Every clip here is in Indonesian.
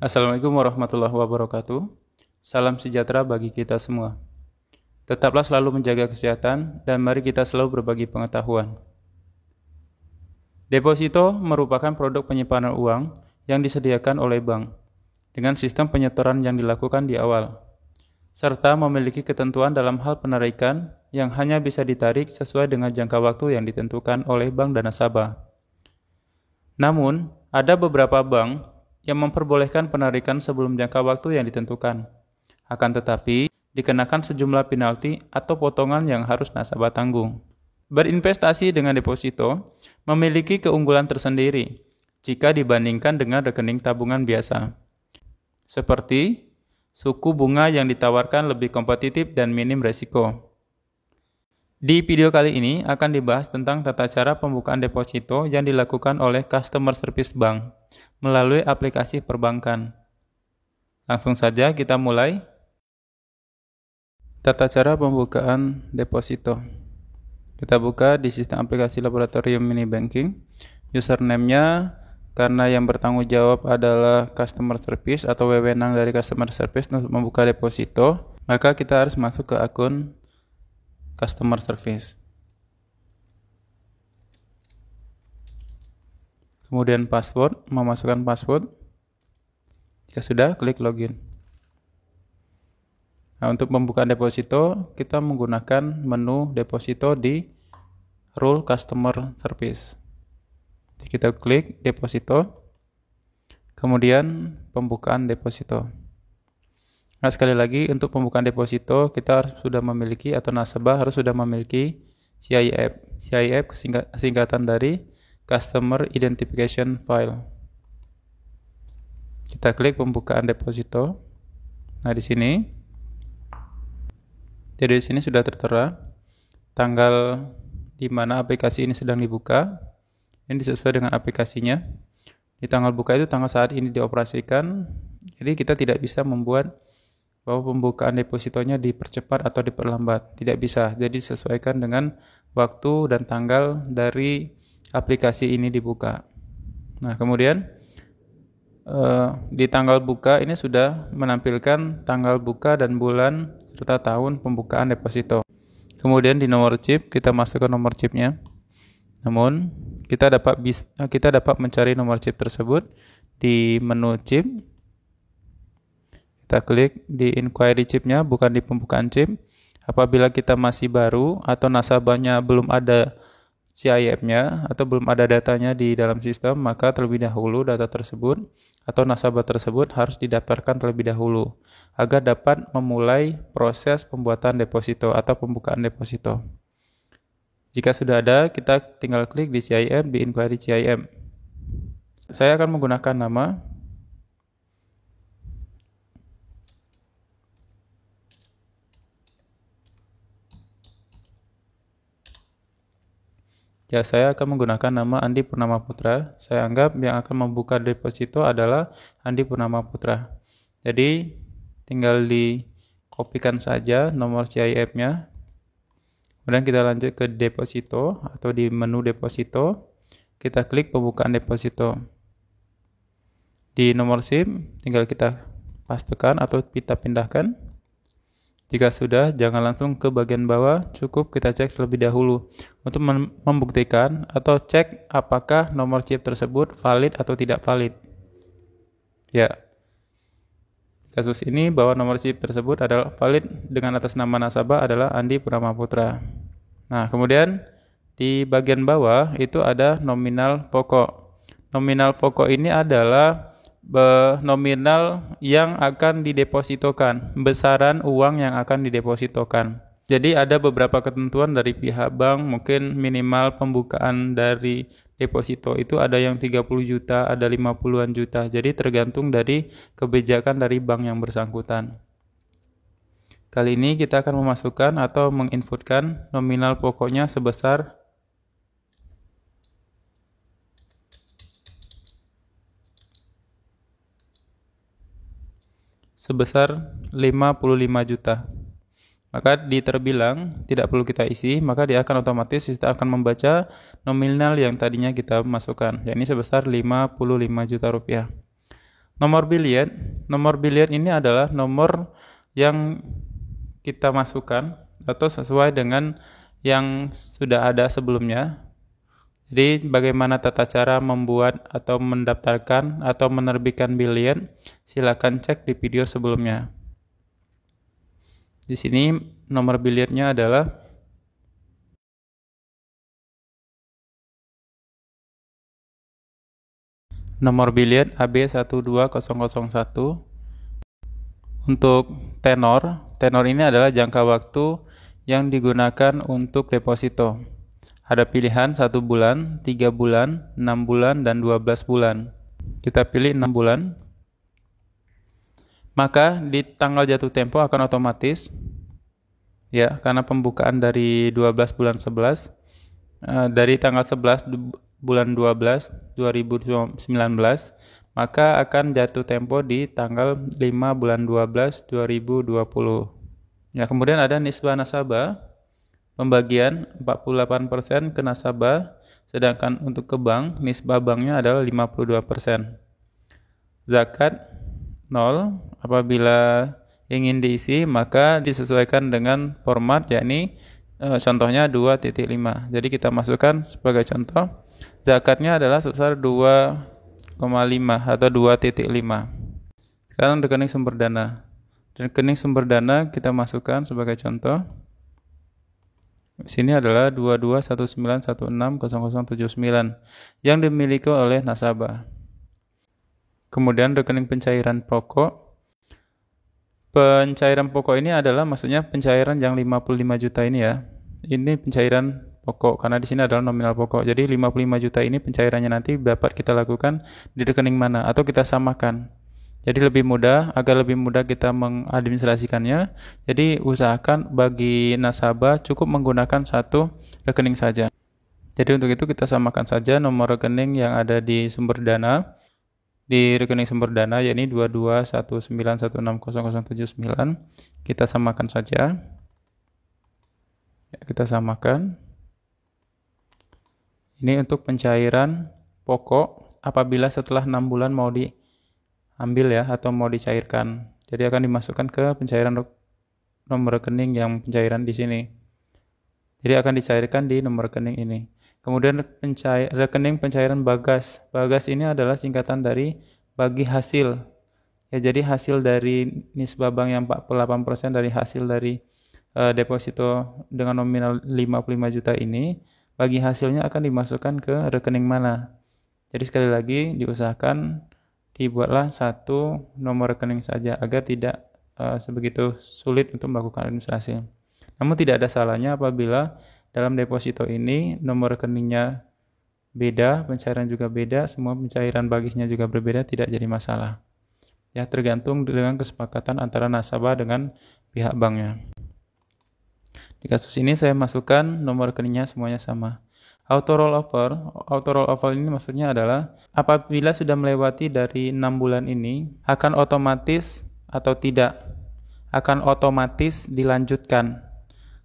Assalamualaikum warahmatullahi wabarakatuh. Salam sejahtera bagi kita semua. Tetaplah selalu menjaga kesehatan dan mari kita selalu berbagi pengetahuan. Deposito merupakan produk penyimpanan uang yang disediakan oleh bank dengan sistem penyetoran yang dilakukan di awal, serta memiliki ketentuan dalam hal penarikan yang hanya bisa ditarik sesuai dengan jangka waktu yang ditentukan oleh bank dan nasabah. Namun, ada beberapa bank yang memperbolehkan penarikan sebelum jangka waktu yang ditentukan. Akan tetapi, dikenakan sejumlah penalti atau potongan yang harus nasabah tanggung. Berinvestasi dengan deposito memiliki keunggulan tersendiri jika dibandingkan dengan rekening tabungan biasa. Seperti, suku bunga yang ditawarkan lebih kompetitif dan minim resiko. Di video kali ini akan dibahas tentang tata cara pembukaan deposito yang dilakukan oleh Customer Service Bank melalui aplikasi perbankan. Langsung saja kita mulai. Tata cara pembukaan deposito. Kita buka di sistem aplikasi Laboratorium Mini Banking. Username-nya karena yang bertanggung jawab adalah Customer Service atau wewenang dari Customer Service untuk membuka deposito, maka kita harus masuk ke akun Customer Service. Kemudian password, memasukkan password. Jika sudah, klik login. Nah, untuk pembukaan deposito, kita menggunakan menu deposito di Rule Customer Service. Jadi kita klik deposito, kemudian pembukaan deposito. Nah, sekali lagi untuk pembukaan deposito, kita harus sudah memiliki atau nasabah harus sudah memiliki CIF. CIF singkatan dari Customer Identification File. Kita klik pembukaan deposito. Nah, di sini. Jadi di sini sudah tertera tanggal di mana aplikasi ini sedang dibuka. Ini sesuai dengan aplikasinya. Di tanggal buka itu tanggal saat ini dioperasikan. Jadi kita tidak bisa membuat bahwa pembukaan depositonya dipercepat atau diperlambat. Tidak bisa. Jadi disesuaikan dengan waktu dan tanggal dari aplikasi ini dibuka. Nah, kemudian di tanggal buka ini sudah menampilkan tanggal buka dan bulan serta tahun pembukaan deposito. Kemudian di nomor chip kita masukkan nomor chipnya. Namun kita dapat mencari nomor chip tersebut di menu chip. Kita klik di inquiry chipnya, bukan di pembukaan chip. Apabila kita masih baru atau nasabahnya belum ada CIF-nya atau belum ada datanya di dalam sistem, maka terlebih dahulu data tersebut atau nasabah tersebut harus didaftarkan terlebih dahulu agar dapat memulai proses pembuatan deposito atau pembukaan deposito. Jika sudah ada, kita tinggal klik di CIF, di inquiry CIF. Saya akan menggunakan nama. Ya, saya akan menggunakan nama Andi Purnama Putra. Saya anggap yang akan membuka deposito adalah Andi Purnama Putra. Jadi, tinggal dikopikan saja nomor CIF-nya. Kemudian kita lanjut ke deposito atau di menu deposito. Kita klik pembukaan deposito. Di nomor SIM, tinggal kita pastekan atau kita pindahkan. Jika sudah, jangan langsung ke bagian bawah, cukup kita cek terlebih dahulu untuk membuktikan atau cek apakah nomor chip tersebut valid atau tidak valid. Ya, kasus ini bahwa nomor chip tersebut adalah valid dengan atas nama nasabah adalah Andi Purnama Putra. Nah, kemudian di bagian bawah itu ada nominal pokok. Nominal pokok ini adalah nominal yang akan didepositokan, besaran uang yang akan didepositokan. Jadi ada beberapa ketentuan dari pihak bank, mungkin minimal pembukaan dari deposito itu ada yang 30 juta, ada 50-an juta. Jadi tergantung dari kebijakan dari bank yang bersangkutan. Kali ini kita akan memasukkan atau menginputkan nominal pokoknya sebesar 55 juta. Maka di terbilang tidak perlu kita isi, maka dia akan otomatis sistem akan membaca nominal yang tadinya kita masukkan, yakni sebesar 55 juta rupiah. Nomor biliet ini adalah nomor yang kita masukkan atau sesuai dengan yang sudah ada sebelumnya. Jadi bagaimana tata cara membuat atau mendaftarkan atau menerbitkan biliet, silakan cek di video sebelumnya. Di sini nomor bilietnya adalah nomor biliet AB12001. Untuk tenor ini adalah jangka waktu yang digunakan untuk deposito. Ada pilihan 1 bulan, 3 bulan, 6 bulan, dan 12 bulan. Kita pilih 6 bulan. Maka di tanggal jatuh tempo akan otomatis, ya, karena pembukaan dari 12 bulan 11, dari tanggal 11 bulan 12 2019, maka akan jatuh tempo di tanggal 5 bulan 12 2020. Ya, kemudian ada nisbah nasabah, pembagian 48% ke nasabah, sedangkan untuk ke bank, nisbah banknya adalah 52%. Zakat 0, apabila ingin diisi maka disesuaikan dengan format, yakni contohnya 2.5. Jadi kita masukkan sebagai contoh, zakatnya adalah sebesar 2,5 atau 2.5. Sekarang rekening sumber dana. Rekening sumber dana kita masukkan sebagai contoh. Di sini adalah 2219160079 yang dimiliki oleh nasabah. Kemudian rekening pencairan pokok. Pencairan pokok ini adalah maksudnya pencairan yang 55 juta ini ya. Ini pencairan pokok karena di sini adalah nominal pokok. Jadi 55 juta ini pencairannya nanti dapat kita lakukan di rekening mana atau kita samakan. Jadi agar lebih mudah kita mengadministrasikannya. Jadi usahakan bagi nasabah cukup menggunakan satu rekening saja. Jadi untuk itu kita samakan saja nomor rekening yang ada di sumber dana. Di rekening sumber dana yakni 2219160079, kita samakan saja. Ya, kita samakan. Ini untuk pencairan pokok apabila setelah 6 bulan mau diambil ya atau mau dicairkan. Jadi akan dimasukkan ke pencairan nomor rekening yang pencairan di sini. Jadi akan dicairkan di nomor rekening ini. Kemudian rekening pencairan bagas. Bagas ini adalah singkatan dari bagi hasil. Ya, jadi hasil dari nisbah bank yang 48% dari hasil dari deposito dengan nominal 55 juta ini, bagi hasilnya akan dimasukkan ke rekening mana. Jadi sekali lagi diusahakan dibuatlah satu nomor rekening saja agar tidak sebegitu sulit untuk melakukan administrasi. Namun tidak ada salahnya apabila dalam deposito ini nomor rekeningnya beda, pencairan juga beda, semua pencairan bagisnya juga berbeda, tidak jadi masalah. Ya, tergantung dengan kesepakatan antara nasabah dengan pihak banknya. Di kasus ini saya masukkan nomor rekeningnya semuanya sama. Auto rollover ini maksudnya adalah apabila sudah melewati dari 6 bulan ini akan otomatis atau tidak akan otomatis dilanjutkan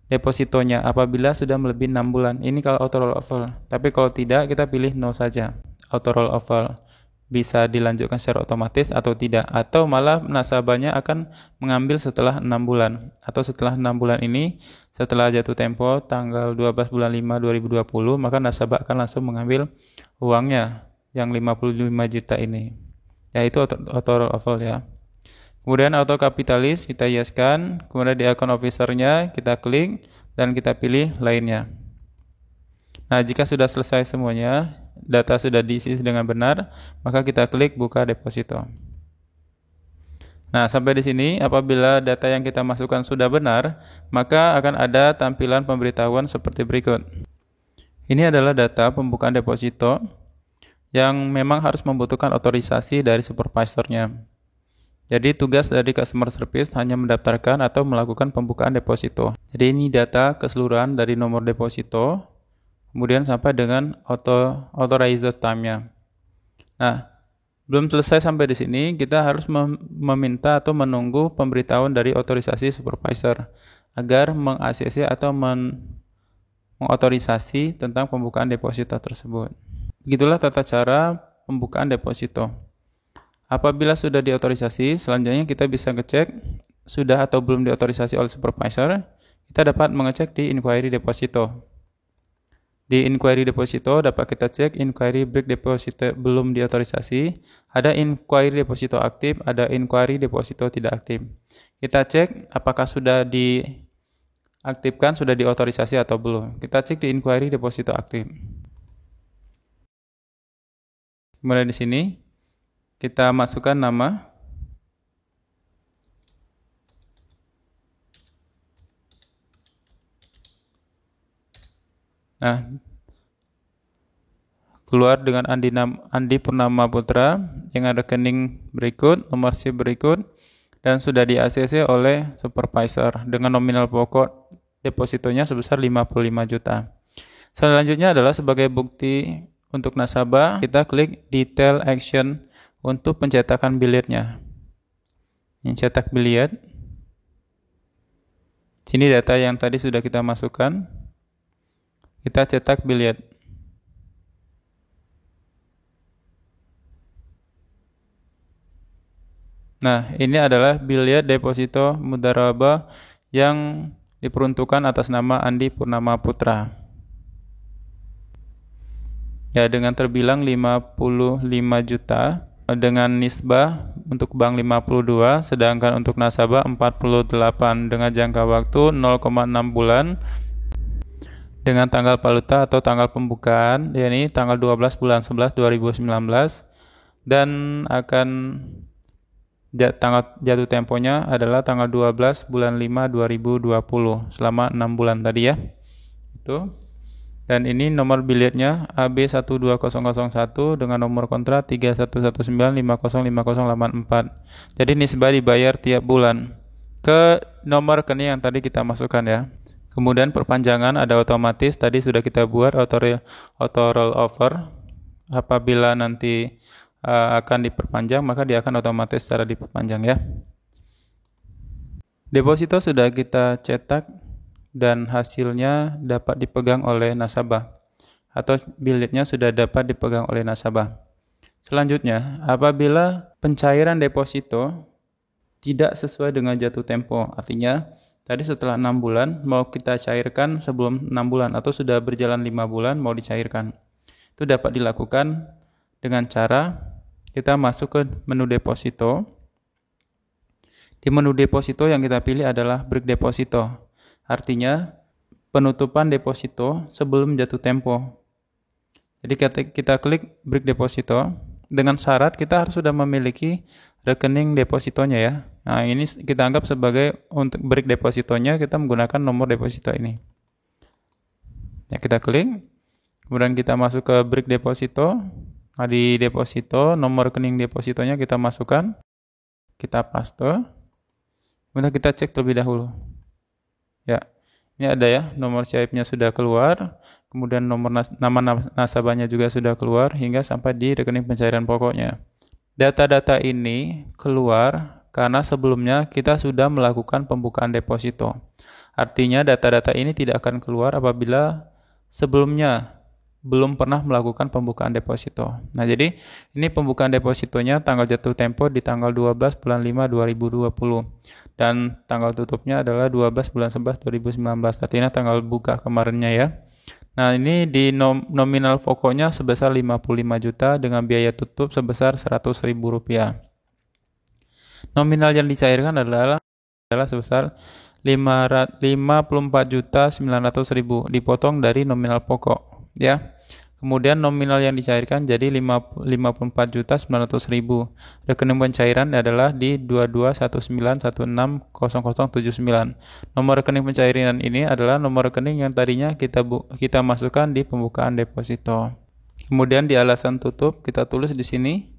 depositonya apabila sudah melebihi 6 bulan. Ini kalau auto rollover. Tapi kalau tidak, kita pilih no saja. Auto rollover bisa dilanjutkan secara otomatis atau tidak, atau malah nasabahnya akan mengambil setelah 6 bulan atau setelah 6 bulan ini, setelah jatuh tempo tanggal 12 bulan 5 2020, maka nasabah akan langsung mengambil uangnya yang 55 juta ini, yaitu auto rollover ya. Kemudian auto kapitalis kita hiaskan, kemudian di account officer-nya kita klik dan kita pilih lainnya. Nah, jika sudah selesai semuanya, data sudah diisi dengan benar, maka kita klik buka deposito. Nah, sampai di sini apabila data yang kita masukkan sudah benar, maka akan ada tampilan pemberitahuan seperti berikut. Ini adalah data pembukaan deposito yang memang harus membutuhkan otorisasi dari supervisornya. Jadi tugas dari customer service hanya mendaftarkan atau melakukan pembukaan deposito. Jadi ini data keseluruhan dari nomor deposito, kemudian sampai dengan authorizer time-nya. Nah, belum selesai sampai di sini, kita harus meminta atau menunggu pemberitahuan dari otorisasi supervisor agar meng-ACC atau mengotorisasi tentang pembukaan deposito tersebut. Begitulah tata cara pembukaan deposito. Apabila sudah diotorisasi, selanjutnya kita bisa ngecek sudah atau belum diotorisasi oleh supervisor. Kita dapat mengecek di inquiry deposito. Di inquiry deposito dapat kita cek inquiry break deposito belum diotorisasi, ada inquiry deposito aktif, ada inquiry deposito tidak aktif. Kita cek apakah sudah diaktifkan, sudah diotorisasi atau belum. Kita cek di inquiry deposito aktif. Kemudian di sini kita masukkan nama. Nah, keluar dengan Andi Purnama Putra dengan rekening berikut, nomor SIP berikut, dan sudah di-ACC oleh supervisor dengan nominal pokok depositonya sebesar 55 juta. Selanjutnya adalah sebagai bukti untuk nasabah, kita klik detail action untuk pencetakan billetnya. Ini cetak billet. Sini data yang tadi sudah kita masukkan. Kita cetak billet. Nah, ini adalah billet deposito mudharabah yang diperuntukkan atas nama Andi Purnama Putra. Ya, dengan terbilang 55 juta dengan nisbah untuk bank 52, sedangkan untuk nasabah 48 dengan jangka waktu 0,6 bulan dengan tanggal valuta atau tanggal pembukaan, yakni tanggal 12 bulan 11 2019, dan akan tanggal jatuh temponya adalah tanggal 12 bulan 5 2020 selama 6 bulan tadi ya. Itu. Dan ini nomor billetnya AB12001 dengan nomor kontrak 3119505084. Jadi nisbah dibayar tiap bulan ke nomor rekening yang tadi kita masukkan ya. Kemudian perpanjangan ada otomatis, tadi sudah kita buat auto roll over. Apabila nanti akan diperpanjang, maka dia akan otomatis secara diperpanjang ya. Deposito sudah kita cetak dan hasilnya dapat dipegang oleh nasabah atau billetnya sudah dapat dipegang oleh nasabah. Selanjutnya, apabila pencairan deposito tidak sesuai dengan jatuh tempo, artinya tadi setelah 6 bulan mau kita cairkan sebelum 6 bulan atau sudah berjalan 5 bulan mau dicairkan. Itu dapat dilakukan dengan cara kita masuk ke menu deposito. Di menu deposito yang kita pilih adalah break deposito. Artinya penutupan deposito sebelum jatuh tempo. Jadi kita klik break deposito dengan syarat kita harus sudah memiliki rekening depositonya ya. Nah, ini kita anggap sebagai untuk break depositonya kita menggunakan nomor deposito ini. Ya, kita klik. Kemudian kita masuk ke break deposito. Nah, di deposito nomor rekening depositonya kita masukkan. Kita paste. Kemudian kita cek terlebih dahulu. Ya, ini ada ya, nomor SIP-nya sudah keluar, kemudian nomor nama nasabahnya juga sudah keluar, hingga sampai di rekening pencairan pokoknya. Data-data ini keluar karena sebelumnya kita sudah melakukan pembukaan deposito. Artinya data-data ini tidak akan keluar apabila sebelumnya belum pernah melakukan pembukaan deposito. Nah, jadi ini pembukaan depositonya tanggal jatuh tempo di tanggal 12 bulan 5 2020 dan tanggal tutupnya adalah 12 bulan 11 2019. Artinya tanggal buka kemarinnya ya. Nah, ini di nominal pokoknya sebesar 55 juta dengan biaya tutup sebesar Rp100.000. Nominal yang dicairkan adalah sebesar 54.900.000 dipotong dari nominal pokok ya. Kemudian nominal yang dicairkan jadi 54.900.000. Rekening pencairan adalah di 2219160079. Nomor rekening pencairan ini adalah nomor rekening yang tadinya kita masukkan di pembukaan deposito. Kemudian di alasan tutup kita tulis di sini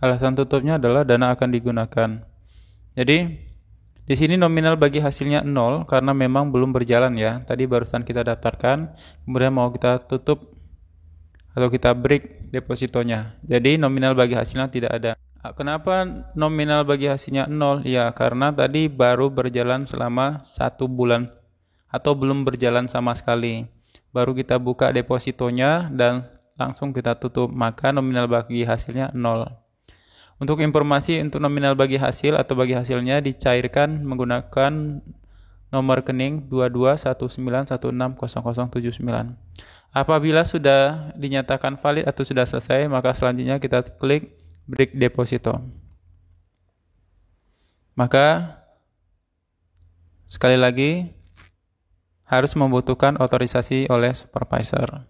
alasan tutupnya adalah dana akan digunakan. Jadi di sini nominal bagi hasilnya 0 karena memang belum berjalan ya. Tadi barusan kita daftarkan, kemudian mau kita tutup atau kita break depositonya. Jadi nominal bagi hasilnya tidak ada. Kenapa nominal bagi hasilnya 0? Ya karena tadi baru berjalan selama 1 bulan atau belum berjalan sama sekali. Baru kita buka depositonya dan langsung kita tutup, maka nominal bagi hasilnya 0. Untuk informasi untuk nominal bagi hasil atau bagi hasilnya dicairkan menggunakan nomor rekening 2219160079. Apabila sudah dinyatakan valid atau sudah selesai, maka selanjutnya kita klik break deposito. Maka sekali lagi harus membutuhkan otorisasi oleh supervisor.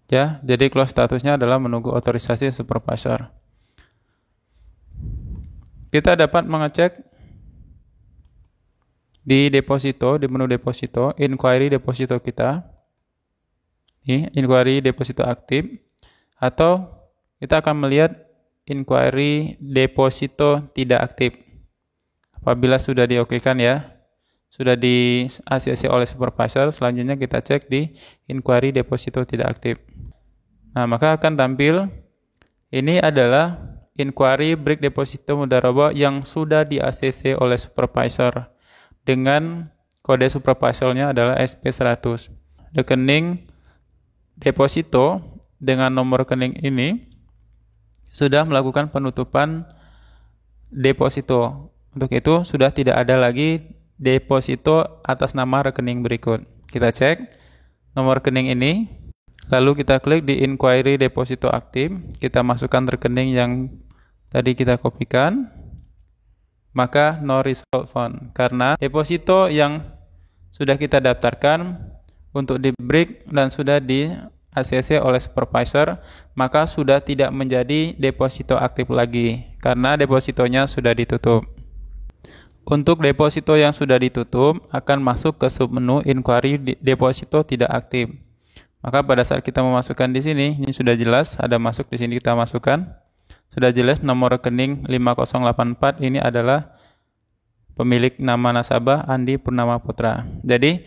Ya, jadi close statusnya adalah menunggu otorisasi supervisor. Kita dapat mengecek di deposito, di menu deposito, inquiry deposito kita. Ini inquiry deposito aktif, atau kita akan melihat inquiry deposito tidak aktif. Apabila sudah diokekan ya, sudah di ACC oleh supervisor, selanjutnya kita cek di inquiry deposito tidak aktif. Nah, maka akan tampil ini adalah inquiry break deposito mudharabah yang sudah di ACC oleh supervisor dengan kode supervisornya adalah SP100. Rekening deposito dengan nomor rekening ini sudah melakukan penutupan deposito. Untuk itu sudah tidak ada lagi deposito atas nama rekening berikut. Kita cek nomor rekening ini, lalu kita klik di inquiry deposito aktif, kita masukkan rekening yang tadi kita kopikan, maka no result found, karena deposito yang sudah kita daftarkan untuk di break dan sudah di ACC oleh supervisor, maka sudah tidak menjadi deposito aktif lagi, karena depositonya sudah ditutup. Untuk deposito yang sudah ditutup akan masuk ke submenu inquiry deposito tidak aktif. Maka pada saat kita memasukkan di sini, ini sudah jelas ada masuk di sini, kita masukkan. Sudah jelas nomor rekening 5084 ini adalah pemilik nama nasabah Andi Purnama Putra. Jadi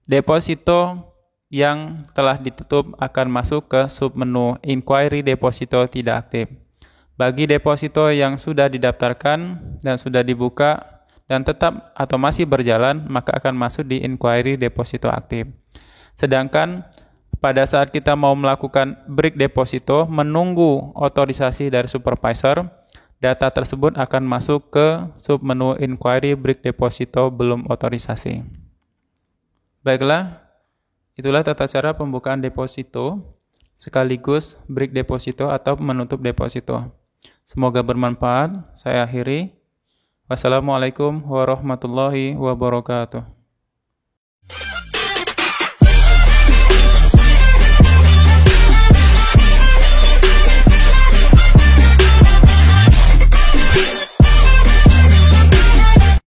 deposito yang telah ditutup akan masuk ke submenu inquiry deposito tidak aktif. Bagi deposito yang sudah didaftarkan dan sudah dibuka dan tetap atau masih berjalan, maka akan masuk di inquiry deposito aktif. Sedangkan pada saat kita mau melakukan break deposito, menunggu otorisasi dari supervisor, data tersebut akan masuk ke submenu inquiry break deposito belum otorisasi. Baiklah, itulah tata cara pembukaan deposito sekaligus break deposito atau menutup deposito. Semoga bermanfaat. Saya akhiri. Wassalamualaikum warahmatullahi wabarakatuh.